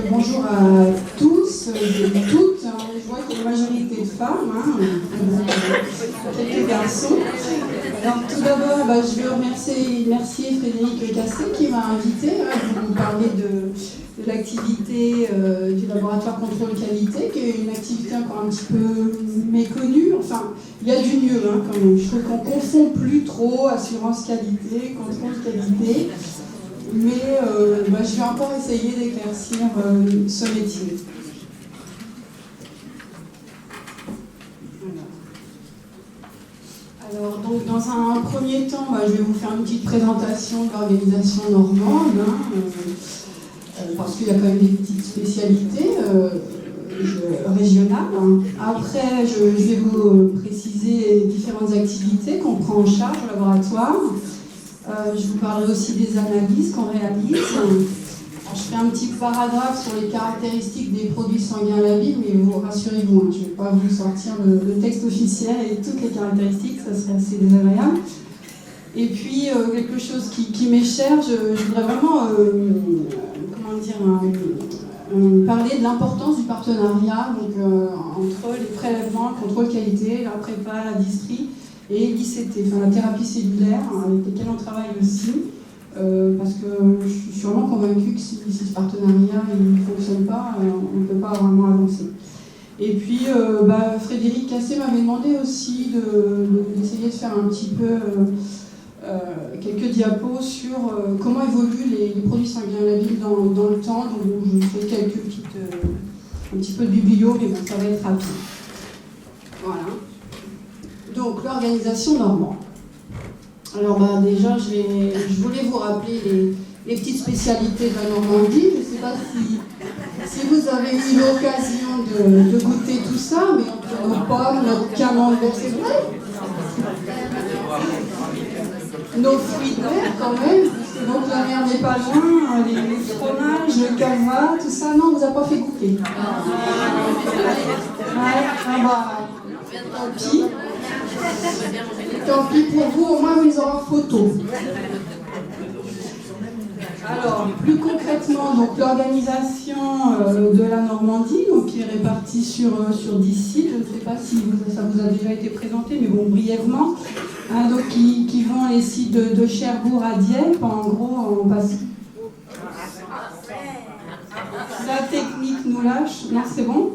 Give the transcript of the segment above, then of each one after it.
Bonjour à tous et toutes. Je vois qu'il y a une majorité de femmes, quelques garçons. Alors, tout d'abord, je veux remercier Frédéric Casset qui m'a invité à vous parler de l'activité du laboratoire contrôle qualité, qui est une activité encore un petit peu méconnue. Enfin, il y a du mieux quand même. Je trouve qu'on ne confond plus trop assurance qualité, contrôle qualité. Mais je vais encore essayer d'éclaircir ce métier. Alors, donc, dans un premier temps, je vais vous faire une petite présentation de l'organisation normande, parce qu'il y a quand même des petites spécialités régionales. Après, je vais vous préciser les différentes activités qu'on prend en charge au laboratoire. Je vous parlerai aussi des analyses qu'on réalise. Alors, je ferai un petit paragraphe sur les caractéristiques des produits sanguins labiles, mais rassurez-vous, je ne vais pas vous sortir le texte officiel et toutes les caractéristiques, ça serait assez désagréable. Et puis, quelque chose qui m'est cher, je voudrais vraiment parler de l'importance du partenariat entre les prélèvements, le contrôle qualité, la prépa, la distrie, et l'ICT, la thérapie cellulaire, avec lesquelles on travaille aussi, parce que je suis vraiment convaincue que si ce partenariat ne fonctionne pas, on ne peut pas vraiment avancer. Et puis, Frédéric Casset m'avait demandé aussi d'essayer de faire un petit peu quelques diapos sur comment évoluent les produits sanguins labiles dans le temps. Donc, je fais quelques un petit peu de biblio, mais ça va être rapide. Voilà. Donc, l'organisation normande. Alors, déjà, je voulais vous rappeler les petites spécialités de la Normandie. Je ne sais pas si vous avez eu l'occasion de goûter tout ça, mais entre nos pommes, notre camembert, c'est vrai. Nos fruits de mer, quand même, donc la mer n'est pas loin, les fromages, le calva, tout ça. Non, on ne vous a pas fait goûter. Tant pis pour vous, au moins vous les aurez en photo. Alors, plus concrètement, donc l'organisation de la Normandie, qui est répartie sur 10 sites. Je ne sais pas si ça vous a déjà été présenté, mais brièvement. Donc, qui vont les sites de Cherbourg à Dieppe. En gros, on passe. La technique nous lâche. Non, c'est bon?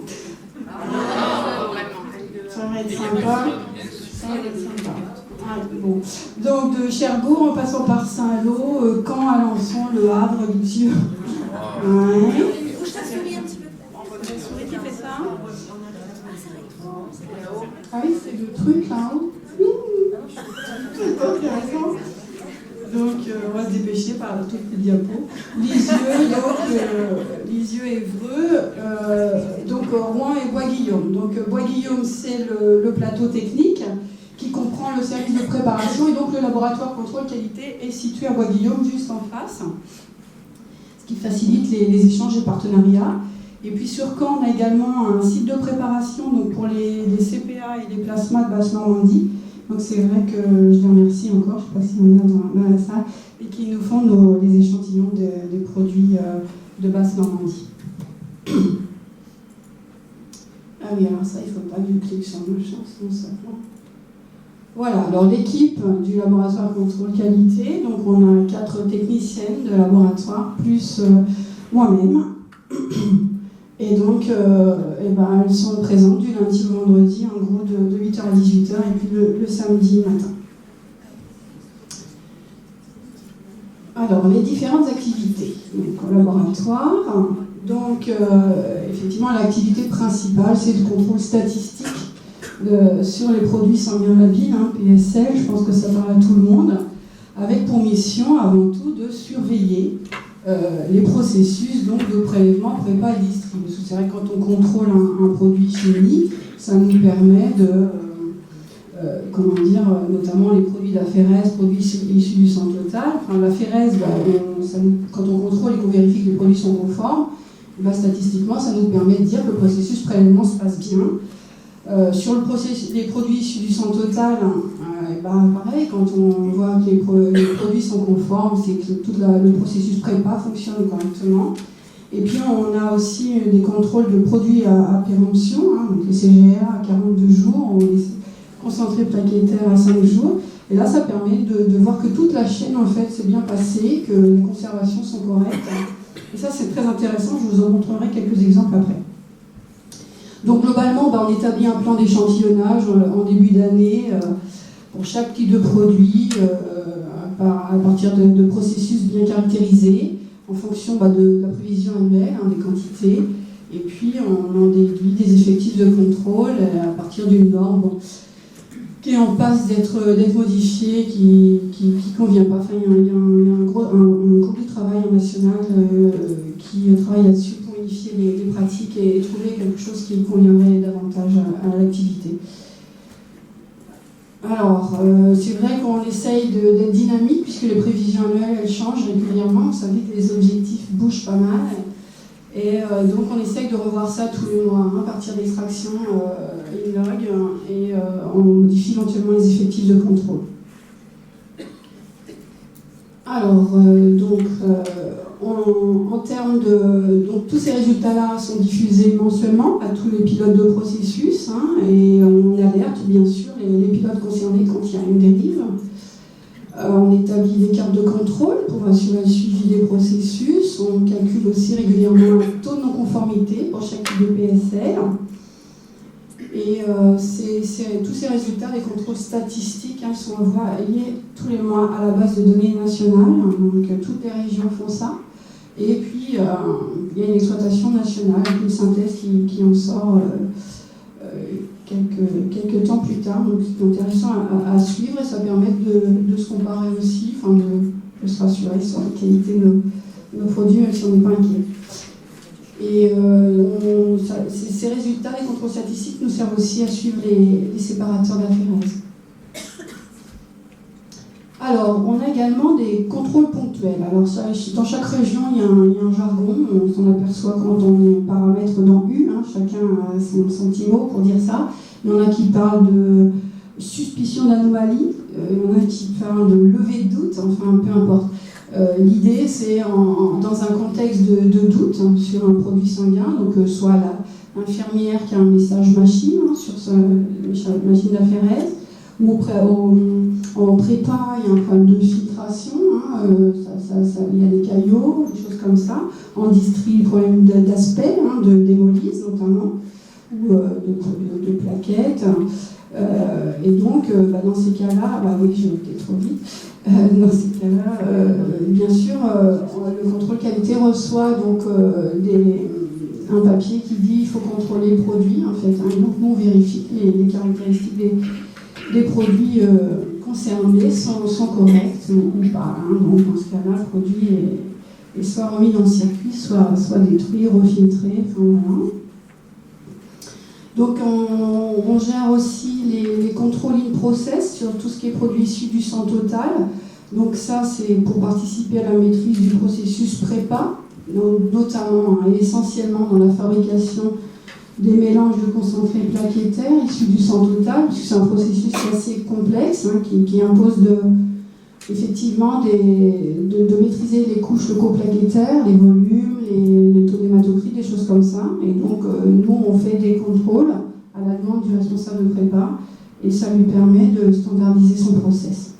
Ça va être sympa. Bon. Donc de Cherbourg en passant par Saint-Lô, Caen, Alençon, Le Havre, Lisieux. Ouais. Bouge ta souris un petit peu. La souris qui fait ça. Ah oui, c'est le truc là-haut. C'est intéressant. Donc on va se dépêcher par toutes les diapos. Lisieux, Évreux, donc Rouen et Bois-Guillaume. Donc Bois-Guillaume, c'est le plateau technique qui comprend le service de préparation, et donc le laboratoire contrôle qualité est situé à Bois-Guillaume, juste en face, ce qui facilite les échanges et partenariats. Et puis sur Caen, on a également un site de préparation donc pour les CPA et les plasmas de Basse-Normandie. Donc c'est vrai que je les remercie encore, je ne sais pas si on est dans la salle, et qui nous font les échantillons des produits de Basse-Normandie. Ah oui, alors ça, il ne faut pas du clic sur le machin, sinon ça prend. Voilà, alors l'équipe du laboratoire contrôle qualité, donc on a 4 techniciennes de laboratoire, plus moi-même. Et donc, elles sont présentes du lundi au vendredi, en gros de 8h à 18h, et puis le samedi matin. Alors, les différentes activités donc, au laboratoire. Donc, effectivement, l'activité principale, c'est le contrôle statistique sur les produits sanguins labiles, PSL, je pense que ça parle à tout le monde, avec pour mission, avant tout, de surveiller les processus donc, de prélèvement, prépa et distribution. C'est vrai que quand on contrôle un produit chimique, ça nous permet de, notamment les produits d'Aferès, produits issus du sang total. Enfin, l'Aferès, quand on contrôle et qu'on vérifie que les produits sont conformes, statistiquement, ça nous permet de dire que le processus prélèvement se passe bien. Sur les produits issus du sang total, pareil, quand on voit que les produits sont conformes, c'est que tout le processus prépa fonctionne correctement. Et puis on a aussi des contrôles de produits à péremption, donc les CGR à 42 jours, les concentrés plaquettaires à 5 jours. Et là, ça permet de voir que toute la chaîne en fait s'est bien passée, que les conservations sont correctes. Et ça, c'est très intéressant, je vous en montrerai quelques exemples après. Donc globalement, on établit un plan d'échantillonnage en début d'année pour chaque type de produit, à partir de processus bien caractérisés, en fonction de la prévision annuelle, des quantités. Et puis on en déduit des effectifs de contrôle à partir d'une norme qui est en passe d'être modifiée, qui ne convient pas. Enfin, il y a un groupe de travail national qui travaille là-dessus pour unifier les pratiques et trouver quelque chose qui conviendrait davantage à l'activité. Alors, c'est vrai qu'on essaye d'être dynamique puisque les prévisions annuelles elles changent régulièrement. Vous savez que les objectifs bougent pas mal. Et donc on essaye de revoir ça tous les mois, à partir d'extraction in-log, et on modifie éventuellement les effectifs de contrôle. Alors, en termes de... Donc tous ces résultats-là sont diffusés mensuellement à tous les pilotes de processus, et on alerte bien sûr les pilotes concernés quand il y a une dérive. On établit des cartes de contrôle pour assurer le suivi des processus. On calcule aussi régulièrement le taux de non-conformité pour chaque type de PSL. Et tous ces résultats, les contrôles statistiques, sont envoyés tous les mois à la base de données nationale. Donc toutes les régions font ça. Et puis il y a une exploitation nationale avec une synthèse qui en sort quelques temps plus tard. Donc c'est intéressant à suivre et ça permet de se comparer aussi, de se rassurer sur la qualité de nos produits, même si on n'est pas inquiet. Et ces résultats, les contrôles statistiques, nous servent aussi à suivre les séparateurs d'aphérèse. Alors, on a également des contrôles ponctuels. Alors, dans chaque région, il y a un jargon. On s'en aperçoit quand on paramètre dans U. Chacun a son petit mot pour dire ça. Il y en a qui parlent de suspicion d'anomalie. Il y en a qui parlent de levée de doute. Enfin, peu importe. L'idée, c'est dans un contexte de doute sur un produit sanguin, donc soit l'infirmière qui a un message machine sur sa machine d'aphérèse, ou en prépa, il y a un problème de filtration, il y a des caillots, des choses comme ça. En distri, problème d'aspect, d'hémolyse notamment, ou de plaquettes. Et donc, dans ces cas-là, oui, j'ai été trop vite. Dans ces cas-là, bien sûr, le contrôle qualité reçoit donc un papier qui dit qu'il faut contrôler le produit, en fait. Donc, nous, on vérifie que les caractéristiques des produits concernés sont correctes ou pas. Donc, dans ce cas-là, le produit est soit remis dans le circuit, soit détruit, refiltré. Enfin, voilà. Donc on gère aussi les contrôles in process sur tout ce qui est produit issu du sang total. Donc ça, c'est pour participer à la maîtrise du processus prépa, notamment et essentiellement dans la fabrication des mélanges de concentrés plaquettaires issus du sang total, puisque c'est un processus assez complexe qui impose effectivement de maîtriser les couches leucoplaquettaires, les volumes, les taux d'hématocrit, des choses comme ça. Et donc, nous, on fait des contrôles à la demande du responsable de prépa et ça lui permet de standardiser son process.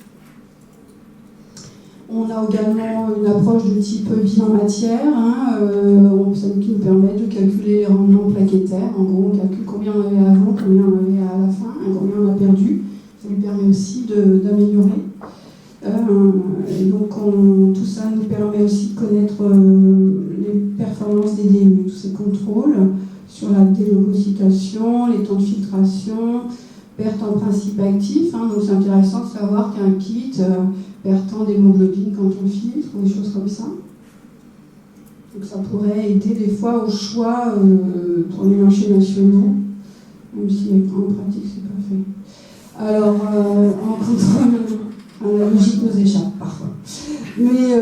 On a également une approche de type bilan matière, ça nous permet de calculer les rendements plaquettaires. En gros, on calcule combien on avait avant, combien on avait à la fin, combien on a perdu. Ça lui permet aussi d'améliorer. Et donc tout ça nous permet aussi de connaître les performances des DMU, tous ces contrôles sur la déleucocytation, les temps de filtration, perte en principe actif. Donc c'est intéressant de savoir qu'un kit perd tant d'hémoglobine quand on filtre, ou des choses comme ça. Donc ça pourrait aider des fois au choix pour les marchés nationaux, même si en pratique c'est pas fait. Alors en contrôle... La logique nous échappe parfois. Mais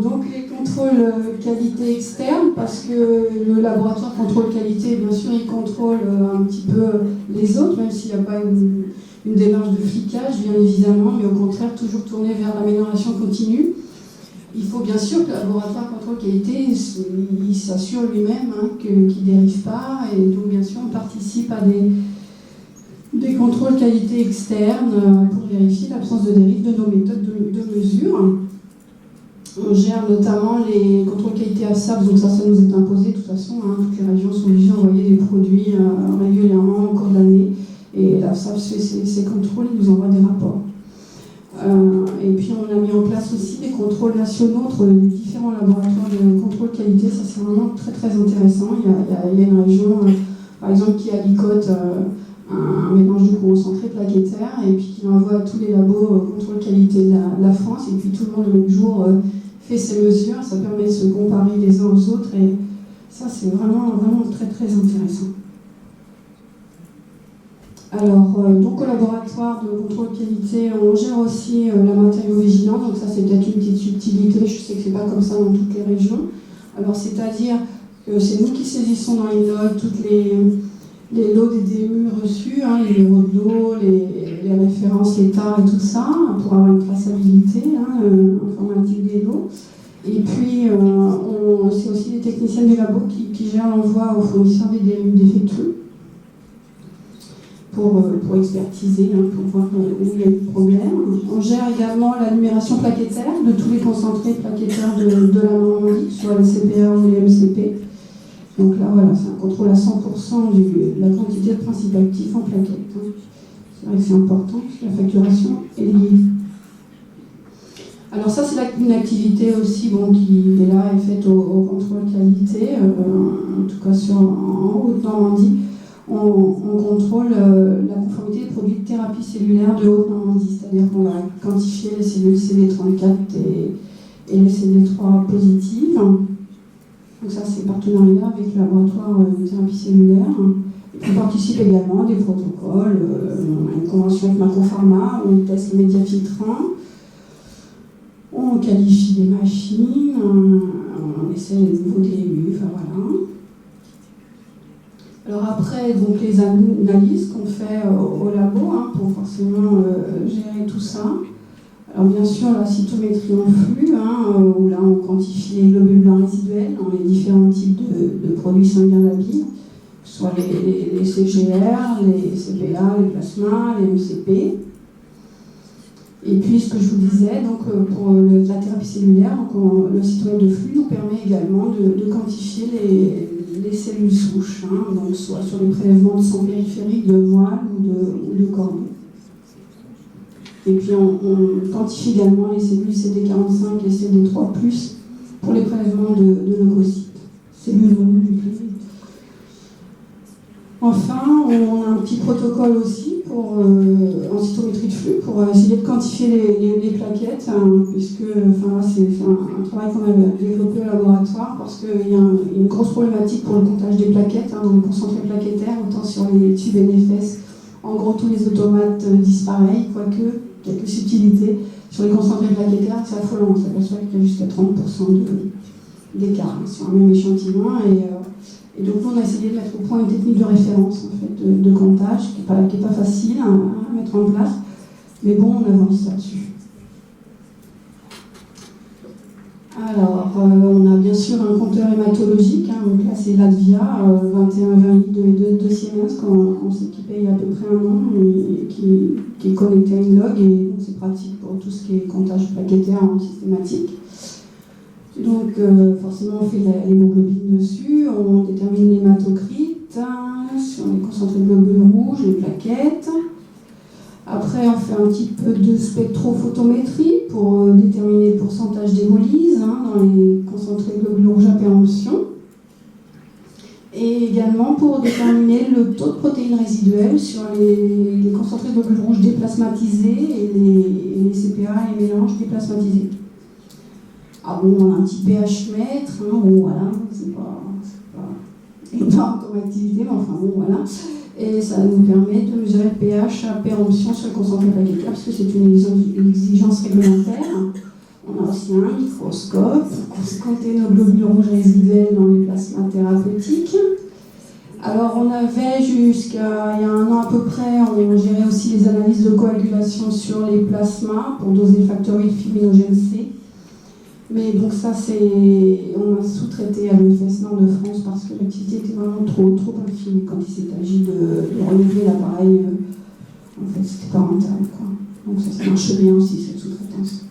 donc les contrôles qualité externe, parce que le laboratoire contrôle qualité, bien sûr, il contrôle un petit peu les autres, même s'il n'y a pas une démarche de flicage, bien évidemment, mais au contraire, toujours tourné vers l'amélioration continue. Il faut bien sûr que le laboratoire contrôle qualité il s'assure lui-même qu'il ne dérive pas, et donc bien sûr on participe à des contrôles qualité externes pour vérifier l'absence de dérive de nos méthodes de mesure. On gère notamment les contrôles qualité ASAP, donc ça nous est imposé de toute façon. Toutes les régions sont obligées d'envoyer des produits régulièrement au cours de l'année, et l'ASAP fait ses contrôles, il nous envoie des rapports. Et puis on a mis en place aussi des contrôles nationaux entre les différents laboratoires de contrôle qualité. Ça c'est vraiment très très intéressant. Il y a une région, par exemple, qui allicote un mélange de concentré plaquettaire et puis qui l'envoie à tous les labos contrôle qualité de la France, et puis tout le monde le même jour fait ses mesures. Ça permet de se comparer les uns aux autres, et ça c'est vraiment très très intéressant. Alors, donc au laboratoire de contrôle qualité, on gère aussi la matériaux-vigilance, donc ça c'est peut-être une petite subtilité, je sais que c'est pas comme ça dans toutes les régions. Alors c'est-à-dire que c'est nous qui saisissons dans les lots toutes les lots des DMU reçus, les numéros de lot, les références, les TAR et tout ça, pour avoir une traçabilité informatique des lots. Et puis c'est aussi les techniciens du labo qui gèrent l'envoi aux fournisseurs des DMU défectueux. Pour expertiser, pour voir où il y a eu le problème. On gère également la numération plaquettaire de tous les concentrés plaquettaires de la Normandie, soit les CPA ou les MCP. Donc là, voilà, c'est un contrôle à 100% de la quantité de principes actifs en plaquettes. C'est vrai que c'est important, parce que la facturation est liée. Alors ça, c'est une activité aussi qui est là et faite au contrôle qualité, en tout cas en Haute-Normandie. On contrôle la conformité des produits de thérapie cellulaire de Haute-Normandie, c'est-à-dire qu'on va quantifier les cellules CD34 et les CD3 positives. Donc ça, c'est partenariat avec le laboratoire de thérapie cellulaire. Et on participe également à des protocoles, on a une convention avec Macropharma, on teste les médias filtrants, on qualifie des machines, on essaie les nouveaux DMU, enfin voilà. Alors après, donc les analyses qu'on fait au labo pour forcément gérer tout ça. Alors bien sûr, la cytométrie en flux, où là on quantifie les globules blancs résiduels dans les différents types de produits sanguins labiles, que ce soit les CGR, les CPA, les plasmas, les MCP. Et puis ce que je vous disais, donc, pour la thérapie cellulaire, donc, le cytomètre de flux nous permet également de quantifier les cellules souches, donc soit sur les prélèvements de sang périphérique, de moelle ou de corneau. Et puis on quantifie également les cellules CD45 et CD3+, pour les prélèvements de leucocytes, cellules mononucléées. Enfin, on a un petit protocole aussi en cytométrie de flux pour essayer de quantifier les plaquettes, puisque c'est un travail qu'on a développé au laboratoire, parce qu'il y a une grosse problématique pour le comptage des plaquettes, dans le concentré plaquettaire, autant sur les tubes NFS. En gros, tous les automates disparaissent, quoique quelques subtilités. Sur les concentrés plaquettaires, c'est affolant, on s'aperçoit qu'il y a jusqu'à 30% d'écart sur un même échantillon. Et donc nous, on a essayé de mettre au point une technique de référence en fait, de comptage qui n'est pas facile à mettre en place, mais bon, on avance là-dessus. Alors, on a bien sûr un compteur hématologique, donc là c'est l'Advia, 21-20 litres de Siemens, qu'on s'équipait il y a à peu près un an, et qui est connecté à une log, et donc c'est pratique pour tout ce qui est comptage plaquettaire en systématique. Donc forcément on fait l'hémoglobine dessus, on détermine l'hématocrit sur les concentrés de globules rouges, les plaquettes. Après on fait un petit peu de spectrophotométrie pour déterminer le pourcentage d'hémolyse dans les concentrés de globules rouges à péremption. Et également pour déterminer le taux de protéines résiduelles sur les concentrés de globules rouges déplasmatisés et les CPA et les mélanges déplasmatisés. Ah bon, on a un petit pH mètre, bon voilà, c'est pas énorme comme activité, mais enfin bon voilà. Et ça nous permet de mesurer le pH à péremption sur le concentré plaquettaire, parce que c'est une exigence réglementaire. On a aussi un microscope pour compter nos globules rouges résiduels dans les plasmas thérapeutiques. Alors on avait jusqu'à il y a un an à peu près, on gérait aussi les analyses de coagulation sur les plasmas pour doser le facteur 8 fibrinogène C. Mais bon, ça, on a sous-traité à l'EFS Nord de France parce que l'activité était vraiment trop infime quand il s'est agi de renouveler l'appareil. En fait, c'était pas rentable, quoi. Donc ça marche bien aussi, cette sous-traitance.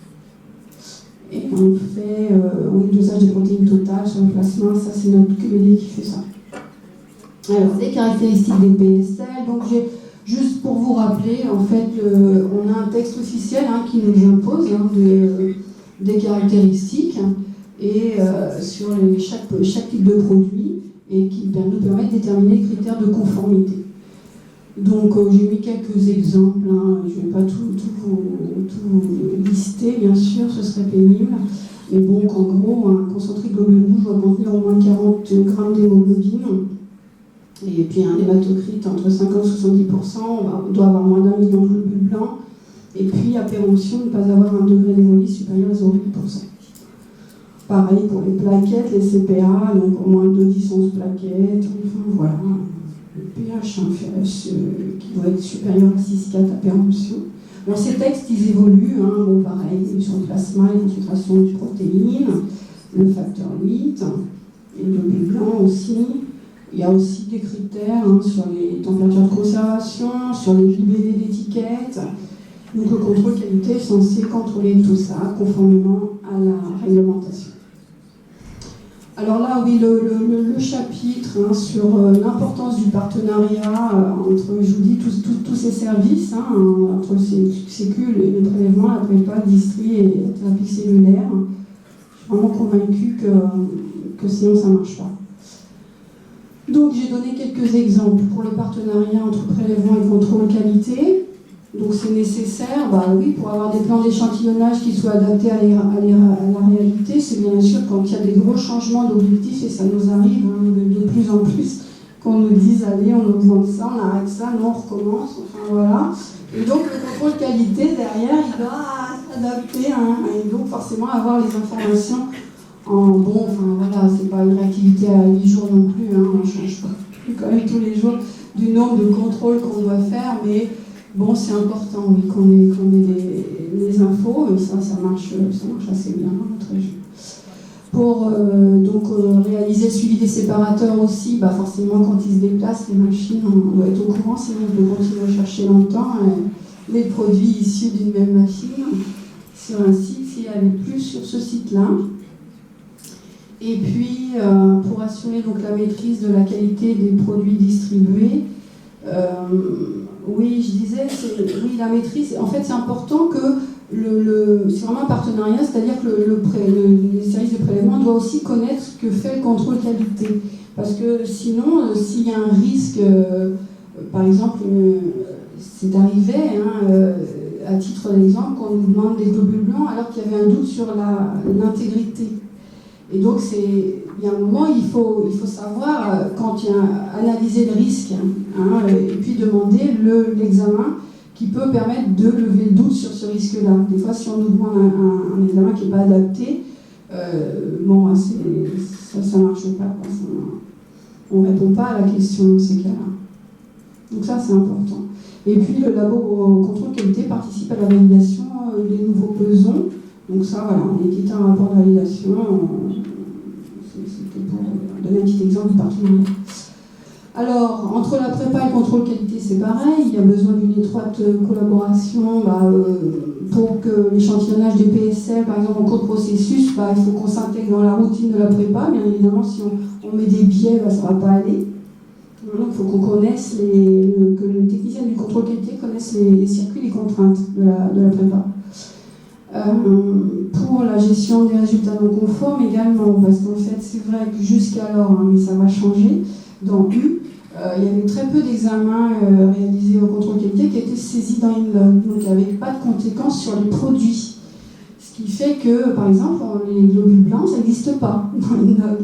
Et on fait le dosage des protéines totales sur le plasma, ça c'est notre QBD qui fait ça. Alors, les caractéristiques des PSL, donc juste pour vous rappeler, en fait, on a un texte officiel qui nous impose des caractéristiques et sur chaque type de produit et qui nous permet de déterminer les critères de conformité. Donc j'ai mis quelques exemples, je ne vais pas tout vous lister, bien sûr, ce serait pénible. Mais bon, en gros, un concentré de globules rouges doit contenir au moins 40 grammes d'hémoglobine. Et puis un hématocrite entre 50 et 70%, on doit avoir moins d'1 million de globules blancs. Et puis, à péremption, ne pas avoir un degré d'hémolyse supérieur à 0,8%. Pareil pour les plaquettes, les CPA, donc au moins 2,10 plaquettes, enfin voilà. Le pH qui doit être supérieur à 6,4 à péremption. Alors ces textes, ils évoluent, bon pareil, sur le plasma, les concentrations de protéines, le facteur 8, et le globule blanc aussi. Il y a aussi des critères sur les températures de conservation, sur les libellés d'étiquettes. Donc le contrôle qualité est censé contrôler tout ça conformément à la réglementation. Alors là, oui, le chapitre sur l'importance du partenariat entre, je vous dis, tous ces services, entre le sécu, les prélèvements, la prépa, le distri et la thérapie cellulaire. Je suis vraiment convaincue que sinon ça ne marche pas. Donc j'ai donné quelques exemples pour le partenariat entre prélèvement et contrôle qualité. Donc c'est nécessaire, oui, pour avoir des plans d'échantillonnage qui soient adaptés à la réalité. C'est bien sûr quand il y a des gros changements d'objectifs, et ça nous arrive de plus en plus, qu'on nous dise allez, on augmente ça, on arrête ça, non, on recommence, enfin voilà. Et donc le contrôle qualité derrière, il doit s'adapter, et donc forcément avoir les informations en bon, enfin voilà, c'est pas une réactivité à 8 jours non plus, on change pas quand même tous les jours du nombre de contrôles qu'on doit faire, mais bon, c'est important, oui, qu'on ait les infos, et ça marche assez bien à notre région. Pour réaliser le suivi des séparateurs aussi, forcément, quand ils se déplacent, les machines, on doit être au courant, sinon on peut continuer à chercher longtemps les produits issus d'une même machine sur un site, s'il y avait plus sur ce site-là. Et puis, pour assurer donc, la maîtrise de la qualité des produits distribués, oui, je disais, oui, la maîtrise, en fait, c'est important que c'est vraiment un partenariat, c'est-à-dire que les services de prélèvement doivent aussi connaître ce que fait le contrôle qualité. Parce que sinon, s'il y a un risque, par exemple, c'est arrivé, à titre d'exemple, qu'on nous demande des globules blancs alors qu'il y avait un doute sur l'intégrité. Et donc, il y a un moment, il faut savoir, quand il y a analyser le risque, et puis demander l'examen qui peut permettre de lever le doute sur ce risque-là. Des fois, si on nous demande un examen qui n'est pas adapté, ça ne marche pas. On ne répond pas à la question dans ces cas-là. Donc ça, c'est important. Et puis, le labo au contrôle qualité participe à la validation des nouveaux pesons. Donc ça, voilà, on édite un rapport de validation. C'était pour donner un petit exemple du partenariat. Alors, entre la prépa et le contrôle qualité, c'est pareil. Il y a besoin d'une étroite collaboration pour que l'échantillonnage des PSL, par exemple, en cours de processus, il faut qu'on s'intègre dans la routine de la prépa. Bien évidemment, si on met des biais, ça ne va pas aller. Donc, il faut qu'on connaisse que les techniciens du contrôle qualité connaissent les circuits, les contraintes de la prépa. Pour la gestion des résultats non conformes également, parce qu'en fait, c'est vrai que jusqu'alors, mais ça va changer, dans U, il y avait très peu d'examens réalisés au contrôle qualité qui étaient saisis dans une log, donc il n'y avait pas de conséquences sur les produits. Ce qui fait que, par exemple, les globules blancs, ça n'existe pas dans une log.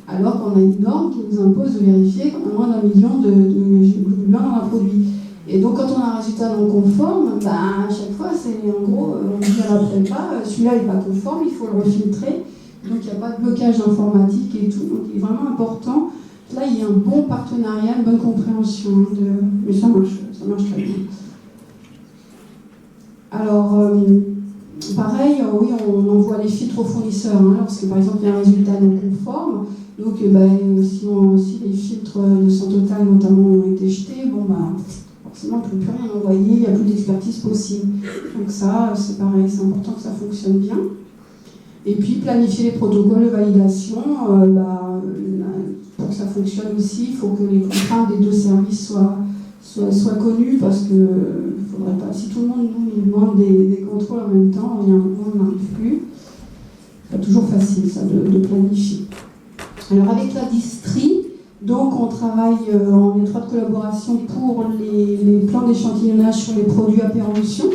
Alors qu'on a une norme qui nous impose de vérifier qu'on a moins d'1 million de globules blancs dans un produit. Et donc, quand on a un résultat non conforme, à chaque fois, c'est en gros, on dit à la prépa, celui-là n'est pas conforme, il faut le refiltrer. Donc, il n'y a pas de blocage informatique et tout. Donc, il est vraiment important. Là, il y a un bon partenariat, une bonne compréhension. Mais ça marche très bien. Alors, pareil, oui, on envoie les filtres aux fournisseurs, hein, lorsque par exemple il y a un résultat non conforme. Donc si les filtres de Santotal notamment ont été jetés, forcément on ne peut plus rien envoyer, il n'y a plus d'expertise possible. Donc ça, c'est pareil, c'est important que ça fonctionne bien. Et puis planifier les protocoles de validation, pour que ça fonctionne aussi, il faut que les contraintes des deux services soient connues, parce que faudrait pas, si tout le monde nous demande des contrôles en même temps, il y a un moment on n'arrive plus. C'est pas toujours facile ça de planifier. Alors avec la distri, donc on travaille en étroite collaboration pour les plans d'échantillonnage sur les produits à péremption.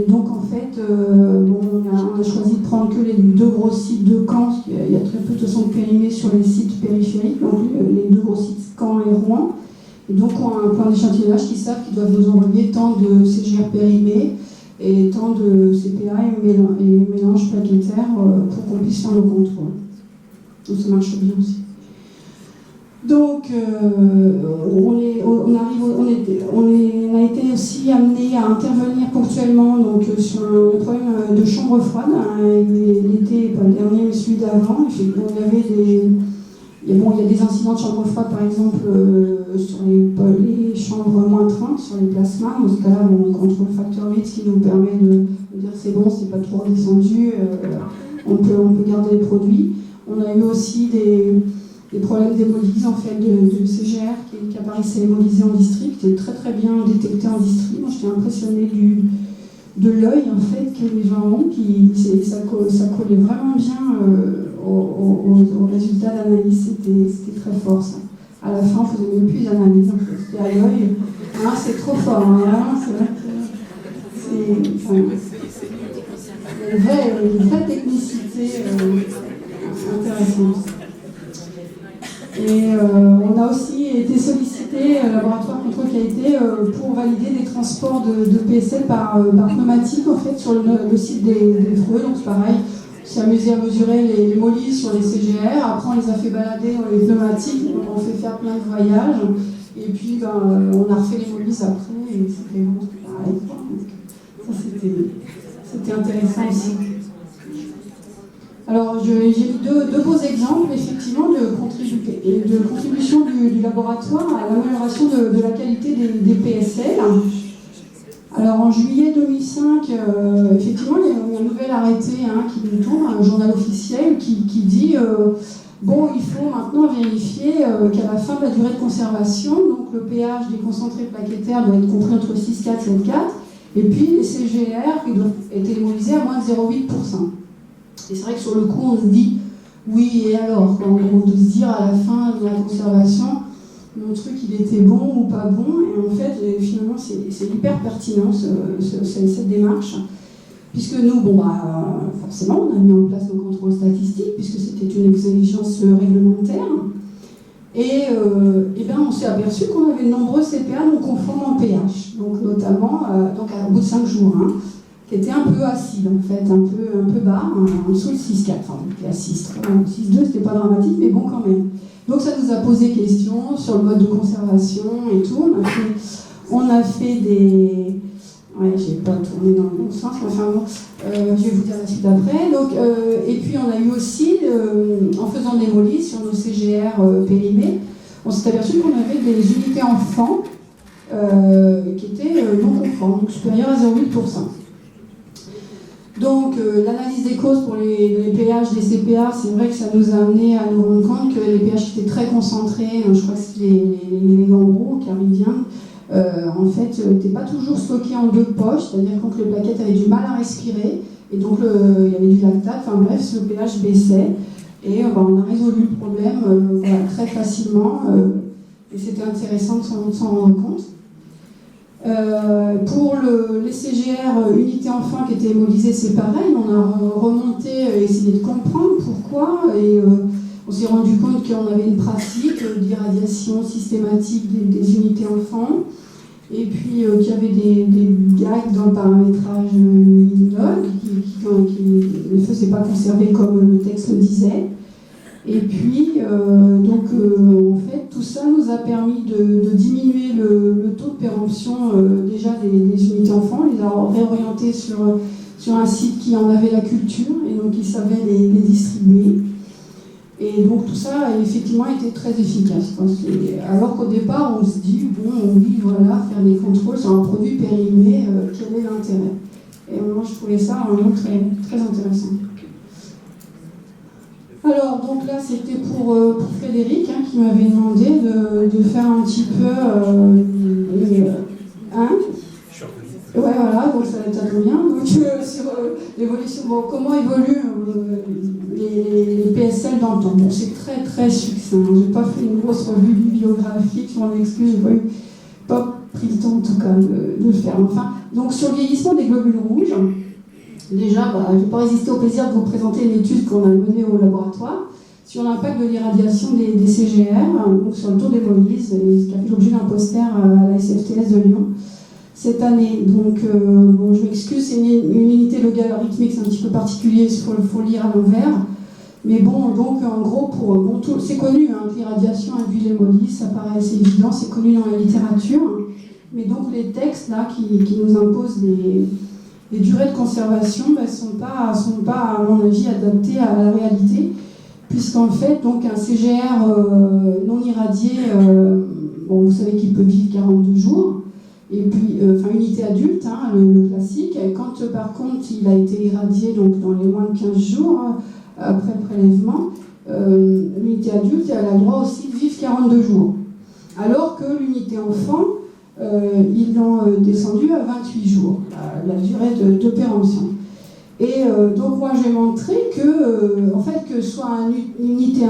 Donc en fait, on a choisi de prendre que les deux gros sites de Caen, parce qu'il y a très peu de sont périmés sur les sites périphériques, donc les deux gros sites Caen et Rouen. Et donc on a un plan d'échantillonnage qui savent qu'ils doivent nous envoyer tant de CGR périmés et tant de CPA et mélanges plaquettaires pour qu'on puisse faire nos contrôles. Donc ça marche bien aussi. Donc, on a été aussi amené à intervenir ponctuellement donc, sur un problème de chambre froide. L'été, pas le dernier, mais celui d'avant. Il y a des incidents de chambre froide, par exemple, sur les chambres moins 30, sur les plasmas. Dans ce cas-là, on contrôle le facteur 8, ce qui nous permet de dire c'est bon, c'est pas trop redescendu, on peut garder les produits. On a eu aussi des problèmes d'hémolyse en fait, de CGR qui apparaissaient hémolysés en district, qui étaient très très bien détectés en district. Moi j'étais impressionnée de l'œil en fait que les gens ont, ça collait vraiment bien aux résultats d'analyse, c'était très fort ça. À la fin on faisait même plus d'analyse en fait, c'était à l'œil. Ah, c'est trop fort, hein, c'est vrai que une vraie technicité intéressante. Et on a aussi été sollicité, laboratoire contrôle qualité, pour valider des transports de PSL par pneumatique en fait, sur le site des Freux. Donc c'est pareil, on s'est amusé à mesurer les hémolyses sur les CGR, après on les a fait balader dans les pneumatiques, on fait faire plein de voyages, et puis on a refait l'hémolyse après, et c'était pareil. Donc, ça c'était intéressant aussi. Alors, j'ai mis deux beaux exemples, effectivement, de contribution du laboratoire à l'amélioration de la qualité des PSL. Alors, en juillet 2005, effectivement, il y a un nouvel arrêté qui nous tombe, un journal officiel, qui dit il faut maintenant vérifier qu'à la fin de la durée de conservation, donc le pH des concentrés plaquettaires doit être compris entre 6,4 et 7,4, et puis les CGR qui doivent être hémolisés à moins de 0,8%. Et c'est vrai que sur le coup, on se dit, oui, et alors, de se dire à la fin de la conservation, mon truc, il était bon ou pas bon, et en fait, finalement, c'est hyper pertinent, cette démarche, puisque nous, forcément, on a mis en place nos contrôles statistiques, puisque c'était une exigence réglementaire, et on s'est aperçu qu'on avait de nombreux CPA non conformes en pH, donc notamment, au bout de 5 jours, qui était un peu acide en fait, un peu bas, en dessous de 6,4, enfin on était à 6,3, 6,2, c'était pas dramatique, mais bon quand même. Donc ça nous a posé question sur le mode de conservation et tout. On a fait des... Ouais, j'ai pas tourné dans le bon sens, enfin bon, je vais vous dire la suite après. Donc, et puis on a eu aussi, en faisant des hémolyses sur nos CGR périmés, on s'est aperçu qu'on avait des unités enfants qui étaient non conformes, donc supérieures à 0,8%. Donc l'analyse des causes pour les pH des CPA, c'est vrai que ça nous a amené à nous rendre compte que les pH étaient très concentrés, je crois que c'est les gambros, caridiens, en fait n'étaient pas toujours stockés en deux poches, c'est-à-dire que les plaquettes avaient du mal à respirer, et donc il y avait du lactate, enfin bref, le pH baissait, et on a résolu le problème très facilement, et c'était intéressant de s'en rendre compte. Pour les CGR unités enfants qui étaient hémolisées, c'est pareil, on a remonté, essayé de comprendre pourquoi, et on s'est rendu compte qu'on avait une pratique d'irradiation systématique des unités enfants, et puis qu'il y avait des gags dans le paramétrage INLOG qui ne faisaient pas conserver comme le texte le disait. Et puis, en fait, tout ça nous a permis de diminuer le taux de péremption déjà des unités enfants, les a réorientés sur sur un site qui en avait la culture, et donc il savait les distribuer. Et donc tout ça a effectivement été très efficace. Alors qu'au départ, on se dit, bon, oui, voilà, faire des contrôles sur un produit périmé, quel est l'intérêt? Et moi, je trouvais ça vraiment très, très intéressant. Alors, donc là, c'était pour Frédéric, hein, qui m'avait demandé de faire un petit peu... Ouais, voilà, donc ça tombe bien. Donc, sur l'évolution, bon, comment évoluent les PSL dans le temps? Bon, c'est très très succinct. Je n'ai pas fait une grosse revue bibliographique, je m'en excuse, je n'ai pas pris le temps en tout cas de le faire. Enfin, donc sur le vieillissement des globules rouges, déjà, je ne vais pas résister au plaisir de vous présenter une étude qu'on a menée au laboratoire sur l'impact de l'irradiation des CGR, donc sur le taux d'hémolyse, et qui a fait l'objet d'un poster à la SFTS de Lyon cette année. Donc, bon, je m'excuse, c'est une unité logarithmique, c'est un petit peu particulier, il faut le lire à l'envers. Mais bon, donc en gros, c'est connu, hein, que l'irradiation induit l'hémolyse, ça paraît assez évident, c'est connu dans la littérature. Mais donc les textes là qui nous imposent les durées de conservation ne sont pas, à mon avis, adaptées à la réalité, puisqu'en fait, donc un CGR non irradié, bon, vous savez qu'il peut vivre 42 jours. Et puis, unité adulte, hein, le classique. Quand par contre il a été irradié donc, dans les moins de 15 jours après prélèvement, l'unité adulte elle a le droit aussi de vivre 42 jours. Alors que l'unité enfant, ils l'ont descendu à 28 jours, la durée de péremption. Et donc moi j'ai montré que, en fait, que soit un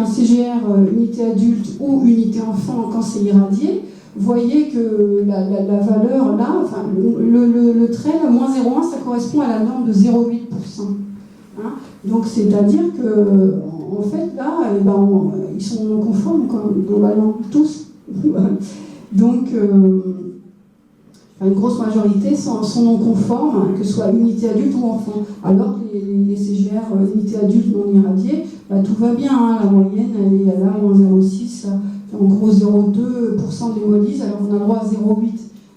CGR unité adulte ou unité enfant quand c'est irradié, vous voyez que la valeur là, enfin, le trait, là, moins 0,1, ça correspond à la norme de 0,8%. Hein, donc c'est-à-dire que, en fait, là, ils sont non conformes, globalement, tous. Donc, une grosse majorité sont non conformes, que ce soit unité adulte ou enfant. Alors que les CGR unité adulte non irradiées, tout va bien, hein, la moyenne, elle est là, moins 0,6. En gros 0,2% d'hémolyse, alors on a le droit à 0,8.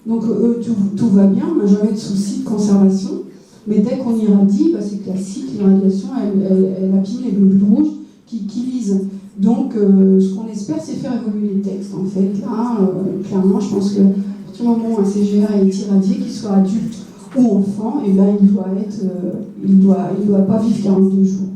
Donc eux, tout va bien, on n'a jamais de souci de conservation. Mais dès qu'on irradie, c'est classique, l'irradiation, elle abîme les globules rouges qui lisent. Donc ce qu'on espère, c'est faire évoluer les textes. En fait, là, clairement, je pense que à partir du moment où un CGR est irradié, qu'il soit adulte ou enfant, et ben, il doit pas vivre 42 jours.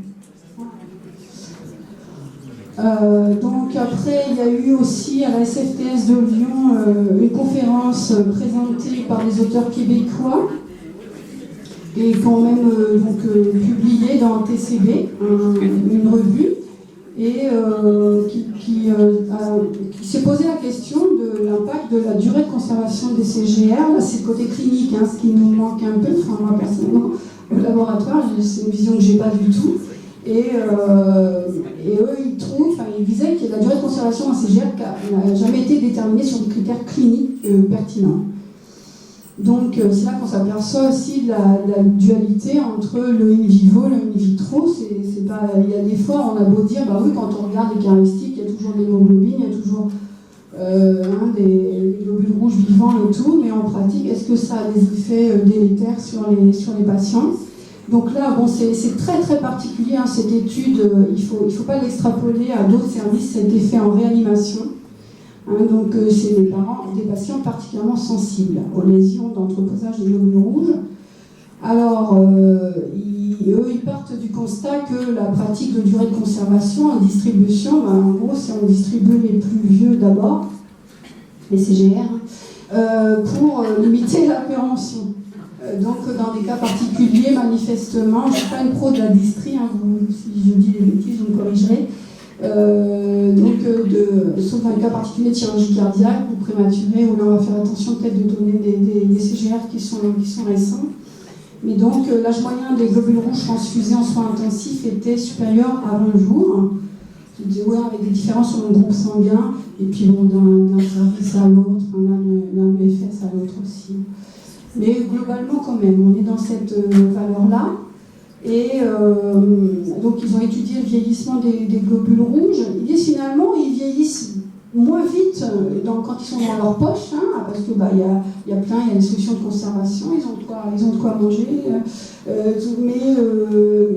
Donc après, il y a eu aussi à la SFTS de Lyon une conférence présentée par des auteurs québécois et quand même publiée dans TCB, une revue, et qui s'est posé la question de l'impact de la durée de conservation des CGR. Là, c'est le côté clinique, hein, ce qui nous manque un peu, enfin moi personnellement, au laboratoire, c'est une vision que j'ai pas du tout. Et eux, ils disaient que la durée de conservation d'un CGR n'a jamais été déterminée sur des critères cliniques pertinents. Donc c'est là qu'on s'aperçoit aussi de la dualité entre le in vivo et le in vitro. Il y a des fois, on a beau dire, oui, quand on regarde les caractéristiques, il y a toujours de l'hémoglobine, il y a toujours des globules rouges vivants et tout, mais en pratique, est-ce que ça a des effets délétères sur les patients? Donc là, c'est très très particulier, hein, cette étude, il faut pas l'extrapoler à d'autres services, ça a été fait en réanimation. Hein, donc c'est des patients particulièrement sensibles aux lésions d'entreposage des globules rouges. Alors, ils partent du constat que la pratique de durée de conservation en distribution, en gros, c'est on distribue les plus vieux d'abord, les CGR, pour limiter la péremption. Donc, dans des cas particuliers, manifestement, je ne suis pas une pro de la dystrie, hein, si je dis des bêtises, vous me corrigerez. Sauf dans les cas particuliers de chirurgie cardiaque ou prématurée, où là on va faire attention peut-être de donner des CGR qui sont récents. Mais donc, l'âge moyen des globules rouges transfusés en soins intensifs était supérieur à 20 jours. Je dis, ouais, avec des différences sur le groupe sanguin, et puis bon, d'un service à l'autre, d'un BFS à l'autre aussi. Mais globalement, quand même, on est dans cette valeur-là. Et donc, ils ont étudié le vieillissement des globules rouges. Ils disent finalement, ils vieillissent moins vite quand ils sont dans leur poche, hein, parce que y a des solutions de conservation, ils ont de quoi manger, mais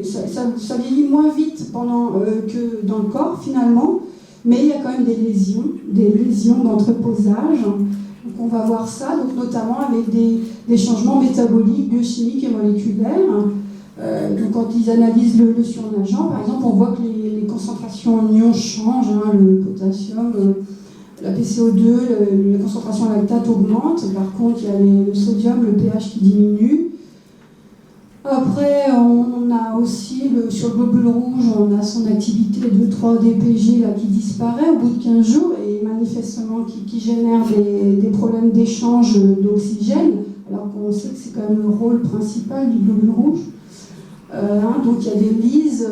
ça vieillit moins vite que dans le corps finalement, mais il y a quand même des lésions d'entreposage. Donc on va voir ça, donc notamment avec des changements métaboliques, biochimiques et moléculaires. Donc quand ils analysent le surnageant, par exemple, on voit que les concentrations en ions changent, hein, le potassium, la PCO2, la concentration en lactate augmente. Par contre, il y a le sodium, le pH qui diminue. Après, on a aussi, sur le globule rouge, on a son activité de 3-DPG là, qui disparaît au bout de 15 jours et manifestement qui génère des problèmes d'échange d'oxygène, alors qu'on sait que c'est quand même le rôle principal du globule rouge. Donc il y a des lises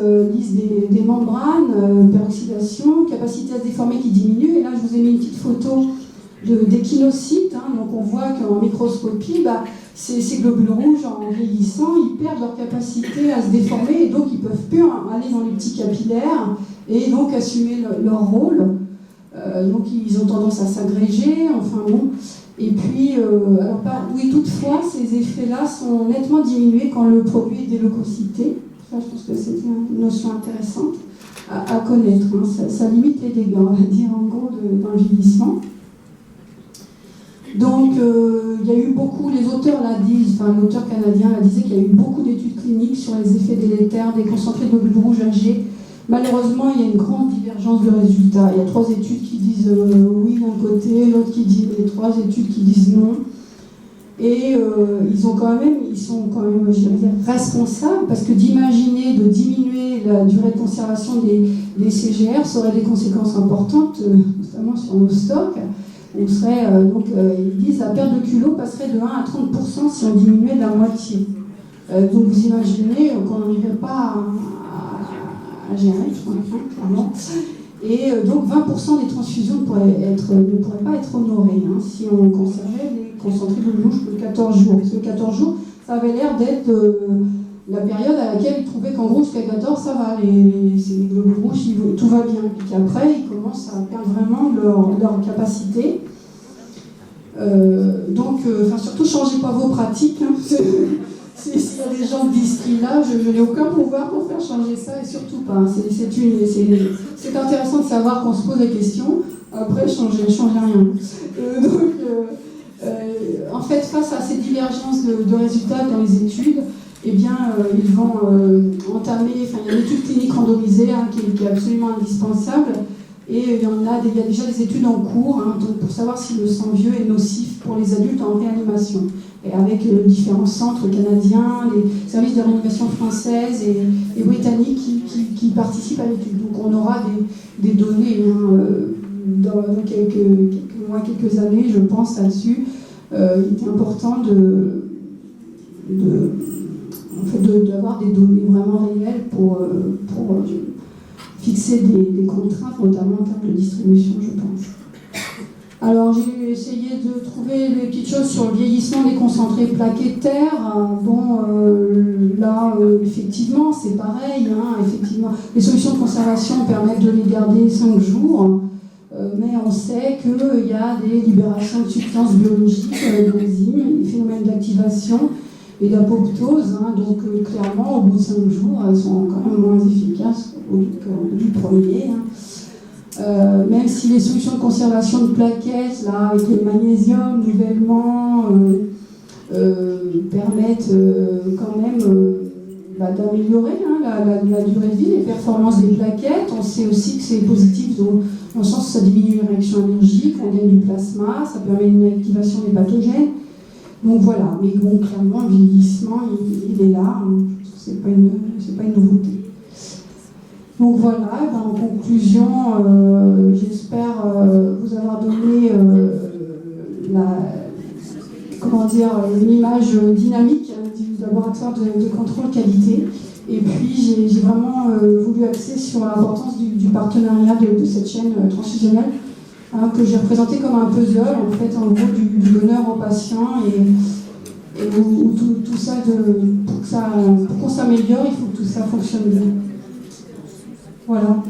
des membranes, peroxydation, capacité à se déformer qui diminue. Et là, je vous ai mis une petite photo d'échinocytes. Donc on voit qu'en microscopie, ces globules rouges, en vieillissant, ils perdent leur capacité à se déformer et donc ils ne peuvent plus aller dans les petits capillaires et donc assumer leur rôle. Donc ils ont tendance à s'agréger, enfin bon. Et puis, oui, toutefois, ces effets-là sont nettement diminués quand le produit est déleucocyté. Ça, je pense que c'est une notion intéressante à connaître. Hein. Ça limite les dégâts, on va dire, en gros, dans le vieillissement. Donc, il y a eu beaucoup, les auteurs disent, l'auteur canadien disait qu'il y a eu beaucoup d'études cliniques sur les effets délétères des concentrés de globules rouges âgés. Malheureusement, il y a une grande divergence de résultats. Il y a 3 études qui disent oui d'un côté, l'autre qui dit les 3 études qui disent non. Et ils sont quand même, je dirais, responsables, parce que d'imaginer de diminuer la durée de conservation des CGR, ça aurait des conséquences importantes, notamment sur nos stocks. On serait, ils disent la perte de culot passerait de 1 à 30% si on diminuait de la moitié. Donc vous imaginez qu'on n'arriverait pas à gérer, clairement. Et donc 20% des transfusions ne pourraient pas être honorées si on conservait les concentrés de rouge que 14 jours. Parce que 14 jours, ça avait l'air d'être la période à laquelle ils trouvaient qu'en gros jusqu'à 14, ça va, les globules rouges, tout va bien. Et puis après, ils commencent à perdre vraiment leur capacité. Surtout, changez pas vos pratiques. Hein. S'il y a des gens de distri là, je n'ai aucun pouvoir pour faire changer ça, et surtout pas. C'est intéressant de savoir qu'on se pose des questions, après, changez rien. En fait, face à ces divergences de résultats dans les études, ils vont entamer, il y a une étude clinique randomisée qui est absolument indispensable, et il y a déjà des études en cours donc pour savoir si le sang vieux est nocif pour les adultes en réanimation. Et avec différents centres canadiens, les services de réanimation françaises et britanniques qui participent à l'étude. Donc on aura des données dans quelques mois, quelques années, je pense, là-dessus. Il est important d'avoir des données vraiment réelles pour fixer des contraintes, notamment en termes de distribution, je pense. Alors j'ai essayé de trouver des petites choses sur le vieillissement des concentrés plaquettaires. Effectivement, c'est pareil. Effectivement, les solutions de conservation permettent de les garder 5 jours. Mais on sait qu'il y a des libérations de substances biologiques, d'enzymes, des phénomènes d'activation et d'apoptose. Donc clairement, au bout de 5 jours, elles sont quand même moins efficaces du premier. Même si les solutions de conservation de plaquettes, avec le magnésium nouvellement, permettent quand même d'améliorer la durée de vie, les performances des plaquettes. On sait aussi que c'est positif dans le sens où ça diminue les réactions allergiques, on gagne du plasma, ça permet une activation des pathogènes. Donc voilà, mais bon, clairement, le vieillissement, il est là, c'est pas une nouveauté. Donc voilà, en conclusion, j'espère vous avoir donné une image dynamique du laboratoire de contrôle qualité. Et puis j'ai vraiment voulu axer sur l'importance du partenariat de cette chaîne transfusionnelle, que j'ai représenté comme un puzzle, en fait, en gros, du donneur au patient, et où tout ça, pour qu'on s'améliore, il faut que tout ça fonctionne bien. Voilà.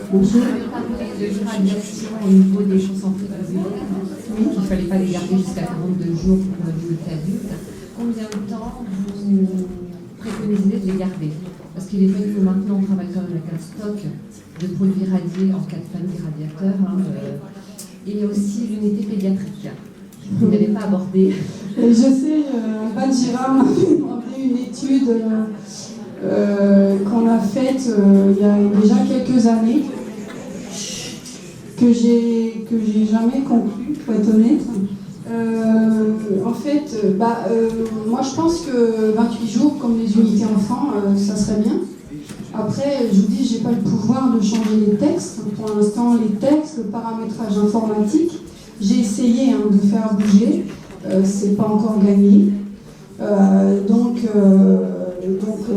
Bon, Vous avez parlé de l'irradiation au niveau des centres vasculaires, oui, qu'il ne fallait pas les garder jusqu'à 42 jours pour l'unité adulte. Combien de temps vous préconisez de les garder? Parce qu'il est vrai que maintenant on travaille quand même avec un stock de produits radiés en cas de panne des radiateurs. Et il y a aussi l'unité pédiatrique. Vous n'avez pas abordé. Et je sais, Van Girard m'a fait demander une étude qu'on a faite il y a déjà quelques années, que j'ai jamais conclue, pour être honnête. En fait, moi je pense que 28 jours comme les unités enfants, ça serait bien. Après, je vous dis, j'ai pas le pouvoir de changer les textes. Pour l'instant, les textes, le paramétrage informatique, j'ai essayé de faire bouger. C'est pas encore gagné. Donc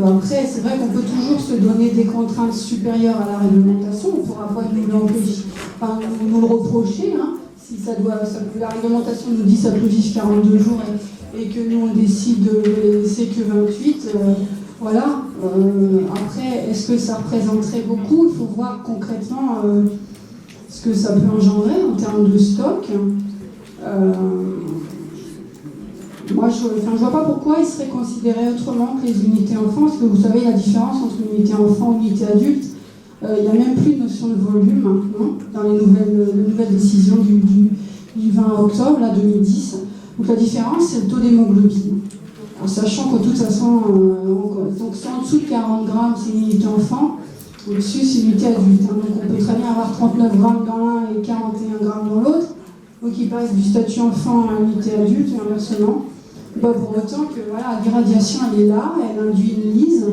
après, c'est vrai qu'on peut toujours se donner des contraintes supérieures à la réglementation. On ne pourra pas nous l'empêcher, nous le reprocher. Si la réglementation nous dit que ça peut vivre 42 jours et que nous on décide de laisser que 28, voilà. Après, est-ce que ça représenterait beaucoup? Il faut voir concrètement ce que ça peut engendrer en termes de stock. Moi, je vois pas pourquoi il serait considéré autrement que les unités enfants, parce que vous savez la différence entre une unité enfant et une unité adulte. Il n'y a même plus de notion de volume maintenant, dans les nouvelles décisions du 20 octobre 2010. Donc la différence, c'est le taux d'hémoglobine. En sachant que de toute façon, donc c'est en dessous de 40 grammes, c'est une unité enfant, au-dessus, c'est une unité adulte. Donc on peut très bien avoir 39 grammes dans l'un et 41 grammes dans l'autre. Donc il passe du statut enfant à unité adulte et inversement. Pour autant que l'irradiation, elle est là, elle induit une lise.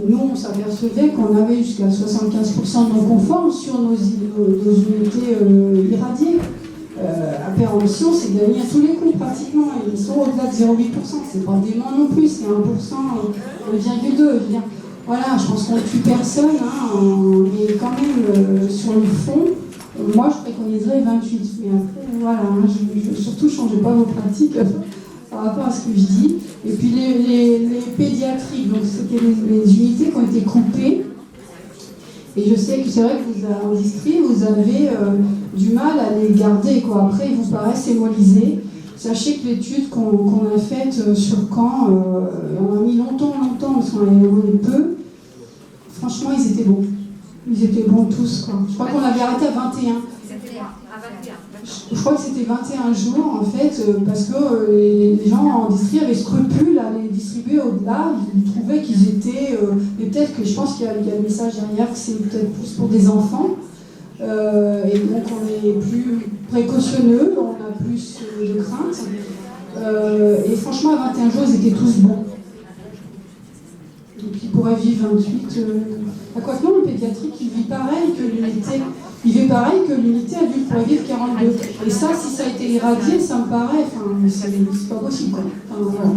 Nous, on s'apercevait qu'on avait jusqu'à 75% de non-conformes sur nos unités irradiées. À péremption, c'est gagné à tous les coups pratiquement. Ils sont au-delà de 0,8%. C'est pas dément non plus, c'est 1%, 1,2%. Voilà, je pense qu'on ne tue personne, mais quand même, sur le fond, moi je préconiserais 28. Mais après, voilà, surtout, ne changez pas vos pratiques par rapport à ce que je dis. Et puis les pédiatriques, donc c'était les unités qui ont été coupées. Et je sais que c'est vrai que vous, en district, vous avez du mal à les garder, quoi. Après, ils vous paraissent hémolisés. Sachez que l'étude qu'on a faite sur Caen, on a mis longtemps, parce qu'on avait évolué peu. Franchement, ils étaient bons. Ils étaient bons tous, quoi. Je crois qu'on avait arrêté à 21. C'était à 21. Je crois que c'était 21 jours, en fait, parce que les gens en district avaient scrupule à les distribuer au-delà. Ils trouvaient qu'ils étaient... et peut-être que je pense qu'il y a le message derrière que c'est peut-être plus pour des enfants. Et donc on est plus précautionneux, on a plus de crainte. Et franchement, à 21 jours, ils étaient tous bons. Donc ils pourraient vivre 28. À quoi que non, le pédiatrique, il vit pareil que l'unité. Il vit pareil que l'unité adulte pourrait vivre 42. Et ça, si ça a été irradié, ça me paraît. C'est pas possible, quoi. Voilà.